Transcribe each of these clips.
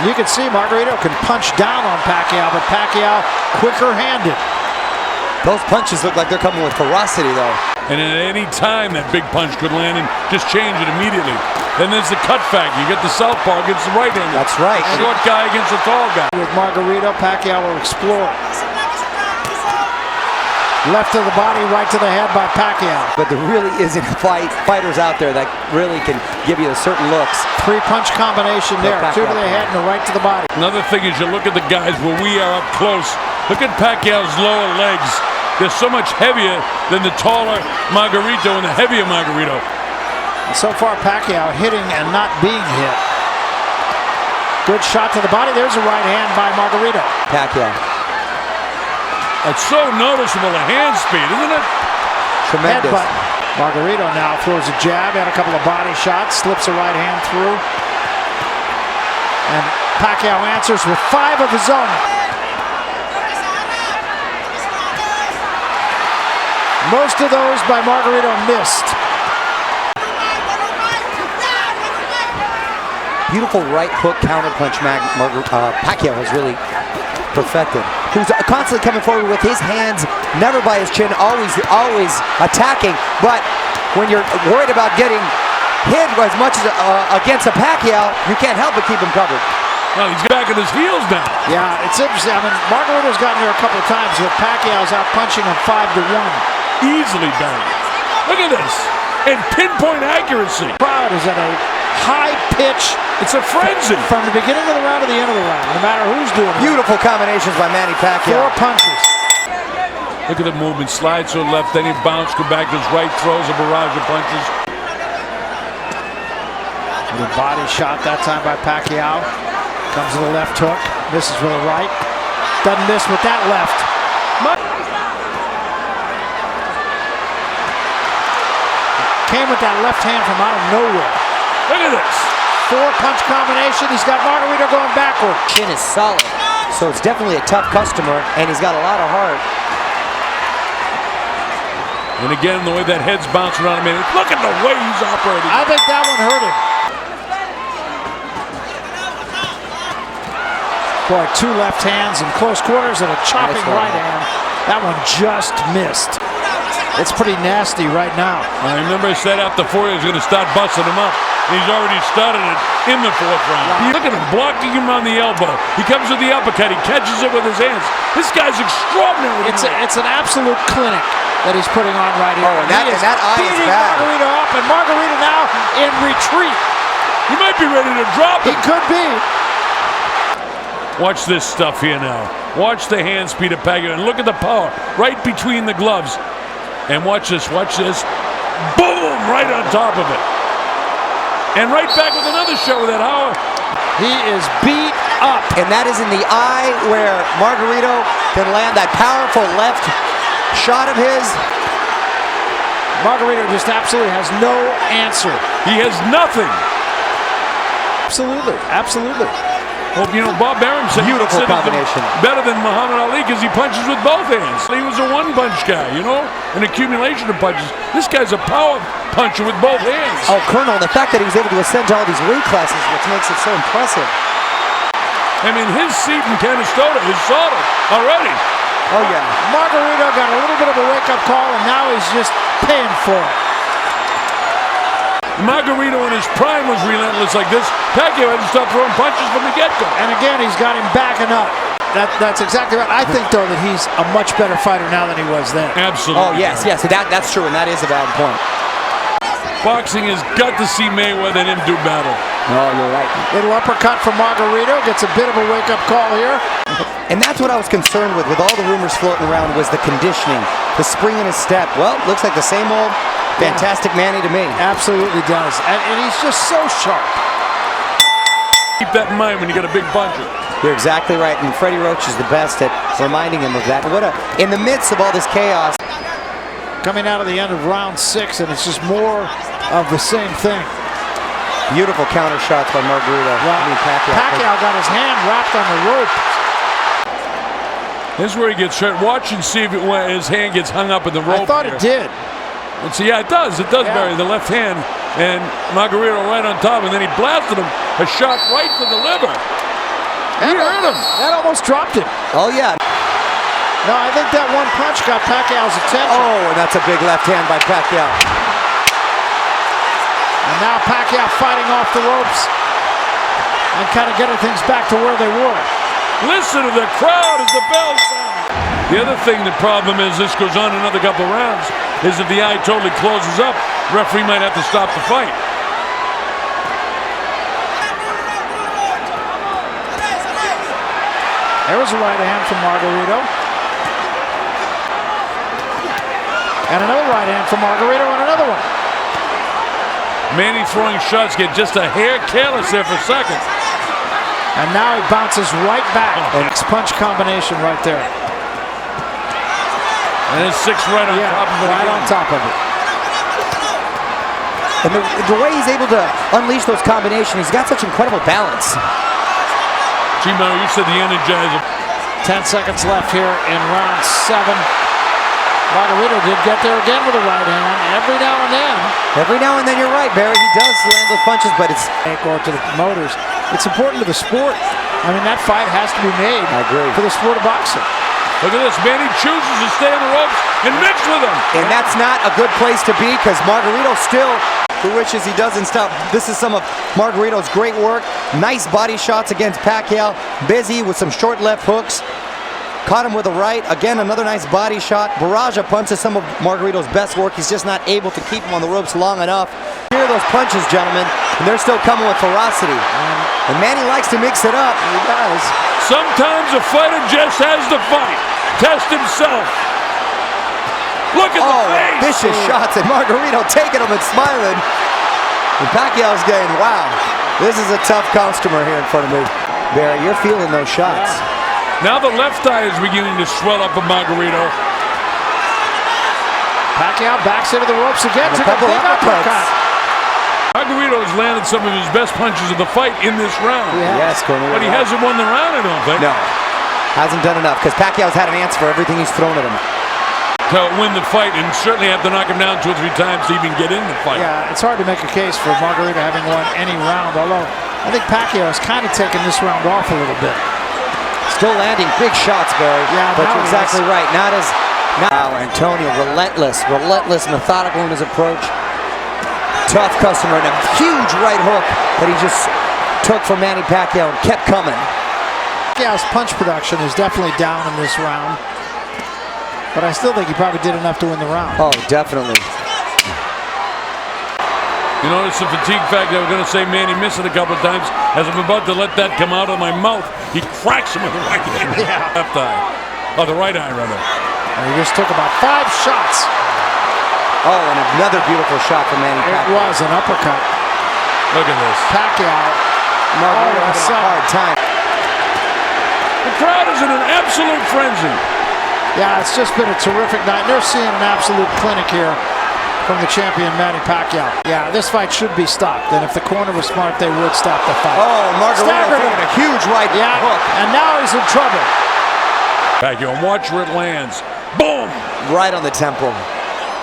You can see Margarito can punch down on Pacquiao, but Pacquiao quicker-handed. Those punches look like they're coming with ferocity, though. And at any time, that big punch could land and just change it immediately. Then there's the cut factor. You get the southpaw against the right-hander. That's right. Short guy against the tall guy. With Margarito, Pacquiao will explore. Left to the body, right to the head by Pacquiao. But there really isn't fighters out there that really can give you the certain looks. Three-punch combination there. Two to the head and a right to the body. Another thing is you look at the guys where we are up close. Look at Pacquiao's lower legs. They're so much heavier than the taller Margarito and the heavier Margarito. And so far, Pacquiao hitting and not being hit. Good shot to the body. There's a right hand by Margarito. Pacquiao. It's so noticeable, the hand speed, isn't it? Tremendous. Headbutt. Margarito now throws a jab, had a couple of body shots, slips a right hand through. And Pacquiao answers with 5 of his own. Most of those by Margarito missed. Beautiful right hook counterpunch Pacquiao has really perfected. Who's constantly coming forward with his hands, never by his chin, always attacking. But when you're worried about getting hit as much as against a Pacquiao, you can't help but keep him covered. Well, he's back at his heels now. Yeah, it's interesting. I mean, Margarito's gotten there a couple of times, but Pacquiao's out punching him 5-1. Easily done. Look at this. And pinpoint accuracy. Crowd is at a high pitch. It's a frenzy. From the beginning of the round to the end of the round, no matter who's doing it. Beautiful combinations by Manny Pacquiao. 4 punches. Look at the movement. Slides to the left, then he bounces, go back to his right, throws a barrage of punches. With a body shot that time by Pacquiao. Comes to the left hook. Misses with the right. Doesn't miss with that left. Came with that left hand from out of nowhere. Look at this. 4-punch combination. He's got Margarito going backward. Chin is solid. So it's definitely a tough customer, and he's got a lot of heart. And again, the way that head's bouncing around him, look at the way he's operating. I think that one hurt him. Boy, 2 left hands in close quarters and a chopping right hand. That one just missed. It's pretty nasty right now. I remember I said after 4 he was going to start busting him up. And he's already started it in the 4th round. Wow. Look at him blocking him on the elbow. He comes with the uppercut. He catches it with his hands. This guy's extraordinary. It's an absolute clinic that he's putting on right here. Oh, and that eye is beating bad. Margarito up, and Margarito now in retreat. He might be ready to drop He it. could be. Watch this stuff here now. Watch the hand speed of Pacquiao. And look at the power right between the gloves. And watch this, watch this. Boom! Right on top of it. And right back with another shot with that power. He is beat up. And that is in the eye where Margarito can land that powerful left shot of his. Margarito just absolutely has no answer. He has nothing. Absolutely, absolutely. Well, you know, Bob Arum said beautiful combination. Better than Muhammad Ali because he punches with both hands. He was a one-punch guy, you know, an accumulation of punches. This guy's a power puncher with both hands. Oh, Colonel, the fact that he was able to ascend to all these weight classes, which makes it so impressive. I mean, his seat in Canastota is solid already. Oh, yeah. Margarito got a little bit of a wake-up call, and now he's just paying for it. Margarito in his prime was relentless like this. Pacquiao had to stop throwing punches from the get-go. And again, he's got him backing up. That's exactly right. I think, though, that he's a much better fighter now than he was then. Absolutely. Oh, yes. That's true, and that is a valid point. Boxing has got to see Mayweather and him do battle. Oh, you're right. Little uppercut from Margarito. Gets a bit of a wake-up call here. And that's what I was concerned with all the rumors floating around, was the conditioning, the spring in his step. Well, looks like the same old fantastic Manny to me. Absolutely does. And he's just so sharp. Keep that in mind when you got a big puncher. You're exactly right, and Freddie Roach is the best at reminding him of that. In the midst of all this chaos. Coming out of the end of round 6, and it's just more of the same thing. Beautiful counter shots by Margarito. Pacquiao got his hand wrapped on the rope. This is where he gets hurt. Watch and see if his hand gets hung up in the rope. I thought it did. And so, yeah, it does. It does bury the left hand. And Margarito right on top, and then he blasted him a shot right to the liver. He hurt him. That almost dropped him. Oh, yeah. No, I think that one punch got Pacquiao's attention. Oh, and that's a big left hand by Pacquiao. And now Pacquiao fighting off the ropes and kind of getting things back to where they were. Listen to the crowd as the bell sounds. The other thing, the problem is this goes on another couple rounds, is if the eye totally closes up, referee might have to stop the fight. There was a right hand from Margarito. And another right hand from Margarito and another one. Manny throwing shots, get just a hair careless there for a second. And now he bounces right back. Next punch combination right there. And his six right on top of it. Right on top of it. And the way he's able to unleash those combinations, he's got such incredible balance. Gino, you said the Energizer. 10 seconds left here in round 7. Margarito did get there again with a right hand every now and then. Every now and then, you're right, Barry. He does land those punches, but it's... Or to the promoters. It's important to the sport. I mean, that fight has to be made. I agree. For the sport of boxing. Look at this. Manny chooses to stay on the ropes and mix with them. And that's not a good place to be because Margarito still wishes he doesn't stop. This is some of Margarito's great work. Nice body shots against Pacquiao. Busy with some short left hooks. Caught him with a right. Again, another nice body shot. Barrage of punches, some of Margarito's best work. He's just not able to keep him on the ropes long enough. Hear those punches, gentlemen, and they're still coming with ferocity. And Manny likes to mix it up. He does. Sometimes a fighter just has to fight. Test himself. Look at the face. Vicious shots, and Margarito taking them and smiling. And Pacquiao's getting, wow, this is a tough customer here in front of me. Barry, you're feeling those shots. Yeah. Now the left eye is beginning to swell up of Margarito. Pacquiao backs into the ropes again. Took a big uppercut. Margarito has landed some of his best punches of the fight in this round. Yes, Cornelio. But he hasn't won the round, I don't think. No, hasn't done enough because Pacquiao's had an answer for everything he's thrown at him. To win the fight and certainly have to knock him down 2 or 3 times to even get in the fight. Yeah, it's hard to make a case for Margarito having won any round, although I think Pacquiao has kind of taken this round off a little bit. Still landing big shots, Barry. Yeah, but you're exactly right. Now Antonio, relentless, methodical in his approach. Tough customer and a huge right hook that he just took from Manny Pacquiao and kept coming. Pacquiao's punch production is definitely down in this round, but I still think he probably did enough to win the round. Oh, definitely. You notice the fatigue factor. I was going to say Manny missed it a couple of times. As I'm about to let that come out of my mouth, he cracks him with the right hand. Yeah. Left eye. Oh, the right eye, rather. And he just took about 5 shots. Oh, and another beautiful shot from Manny Pacquiao. It was an uppercut. Look at this. Pacquiao. Margarito having a hard time. The crowd is in an absolute frenzy. Yeah, it's just been a terrific night. They're seeing an absolute clinic here from the champion, Manny Pacquiao. Yeah, this fight should be stopped, and if the corner was smart, they would stop the fight. Oh, Margarito taking a huge right hook. And now he's in trouble. Pacquiao, watch where it lands. Boom! Right on the temple.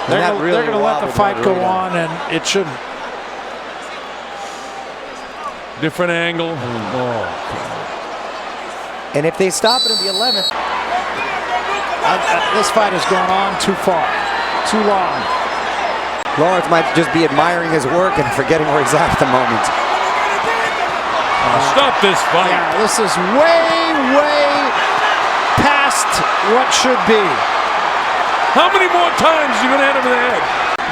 They're going to let the fight go on, and it shouldn't. Different angle. Oh. And if they stop it in the 11th. This fight has gone on too far, too long. Lawrence might just be admiring his work and forgetting where he's at the moment. Stop this fight. Yeah, this is way past what should be. How many more times are you going to hit him in the head?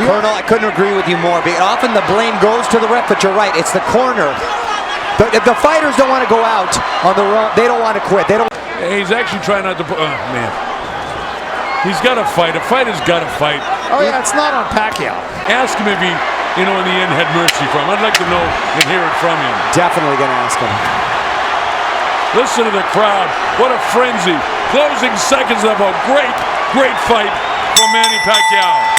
Colonel, I couldn't agree with you more. Often the blame goes to the ref, but you're right. It's the corner. The fighters don't want to go out on the run. They don't want to quit. They don't. He's actually trying not to put. Oh, man. He's got to fight. A fighter's got to fight. Oh, yeah, it's not on Pacquiao. Ask him if he, in the end, had mercy from him. I'd like to know and hear it from him. Definitely going to ask him. Listen to the crowd. What a frenzy. Closing seconds of a great fight for Manny Pacquiao.